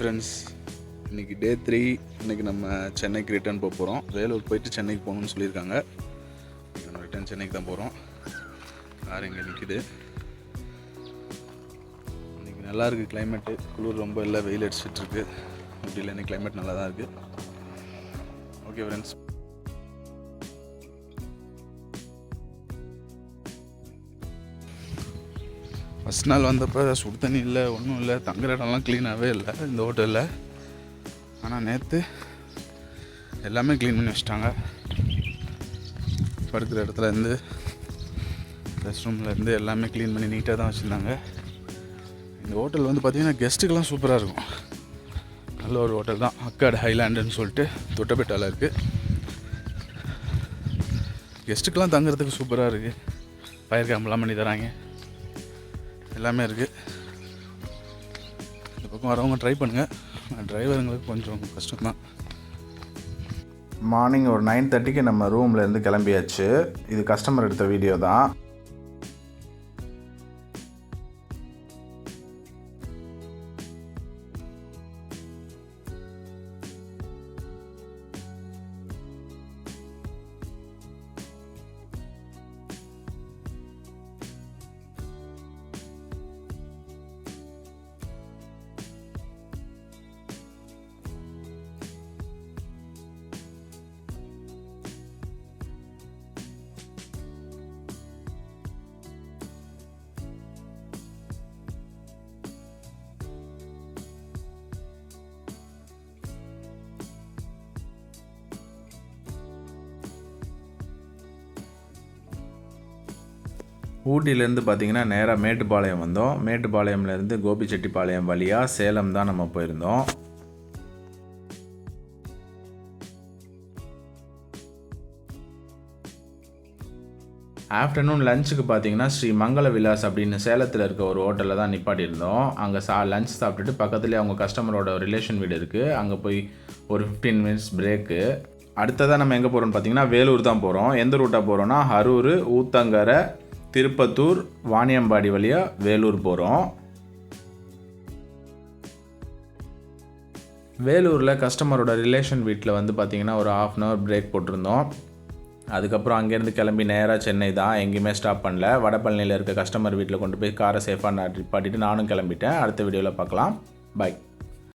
Friends, இன்றைக்கி டே 3. இன்றைக்கி நம்ம சென்னைக்கு ரிட்டர்ன் போக போகிறோம். வேலூர் போயிட்டு சென்னைக்கு போகணுன்னு சொல்லியிருக்காங்க. நம்ம ரிட்டர்ன் சென்னைக்கு தான் போகிறோம். கார் இங்கே நிற்கிது. இன்றைக்கி நல்லா இருக்குது கிளைமேட்டு. குளிர் ரொம்ப இல்லை, வெயில் அடிச்சிட்ருக்கு. அப்படி இல்லை, இன்றைக்கி கிளைமேட் நல்லா தான் இருக்குது. ஓகே ஃப்ரெண்ட்ஸ், ஃபஸ்ட் நாள் வந்தப்போ சுடு தண்ணி இல்லை, ஒன்றும் இல்லை. தங்குற இடம்லாம் க்ளீனாகவே இல்லை இந்த ஹோட்டலில். ஆனால் நேற்று எல்லாமே க்ளீன் பண்ணி வச்சிட்டாங்க. படுக்கிற இடத்துலேருந்து ரெஸ்ட் ரூம்லேருந்து எல்லாமே க்ளீன் பண்ணி நீட்டாக தான் வச்சுருந்தாங்க. இந்த ஹோட்டல் வந்து பார்த்திங்கன்னா கெஸ்ட்டுக்கெல்லாம் சூப்பராக இருக்கும். நல்ல ஒரு ஹோட்டல் தான். அக்காட் ஹைலாண்டுன்னு சொல்லிட்டு தொட்டபெட்டாவில் இருக்குது. கெஸ்ட்டுக்கெல்லாம் தங்குறதுக்கு சூப்பராக இருக்குது. ஃபயர் கேம்ப்லாம் பண்ணி தராங்க, எல்லாமே இருக்குது. இந்த பக்கம் வரவங்க ட்ரை பண்ணுங்கள். டிரைவருங்களுக்கு கொஞ்சம் கஷ்டம்தான். மார்னிங் ஒரு 9:30க்கு நம்ம ரூம்லேருந்து கிளம்பியாச்சு. இது கஸ்டமர் எடுத்த வீடியோ தான். ஊட்டியிலேருந்து பார்த்திங்கன்னா நேராக மேட்டுப்பாளையம் வந்தோம். மேட்டுப்பாளையம்லேருந்து கோபிச்செட்டிப்பாளையம் வழியாக சேலம் தான் நம்ம போயிருந்தோம். ஆஃப்டர்நூன் லஞ்சுக்கு பார்த்தீங்கன்னா ஸ்ரீ மங்கள விலாஸ் அப்படின்னு சேலத்தில் இருக்க ஒரு ஹோட்டலில் தான் நிப்பாட்டியிருந்தோம். அங்கே லஞ்ச் சாப்பிட்டுட்டு பக்கத்துலேயே அவங்க கஸ்டமரோட ரிலேஷன் வீடு இருக்குது. அங்கே போய் ஒரு 15 மினிட்ஸ் பிரேக்கு. அடுத்ததாக நம்ம எங்கே போகிறோம்னு பார்த்தீங்கன்னா வேலூர் தான் போகிறோம். எந்த ரூட்டாக போகிறோன்னா அரூர், ஊத்தங்கரை, திருப்பத்தூர், வாணியம்பாடி வழியாக வேலூர் போகிறோம். வேலூரில் கஸ்டமரோட ரிலேஷன் வீட்டில் வந்து பார்த்திங்கன்னா ஒரு 1/2 hour பிரேக் போட்டிருந்தோம். அதுக்கப்புறம் அங்கேருந்து கிளம்பி நேராக சென்னை தான், எங்கேயுமே ஸ்டாப் பண்ணல. வடபழனியில் இருக்க கஸ்டமர் வீட்டில் கொண்டு போய் காரை சேஃபாக நிப்பாட்டிட்டு நானும் கிளம்பிட்டேன். அடுத்த வீடியோவில் பார்க்கலாம். பை.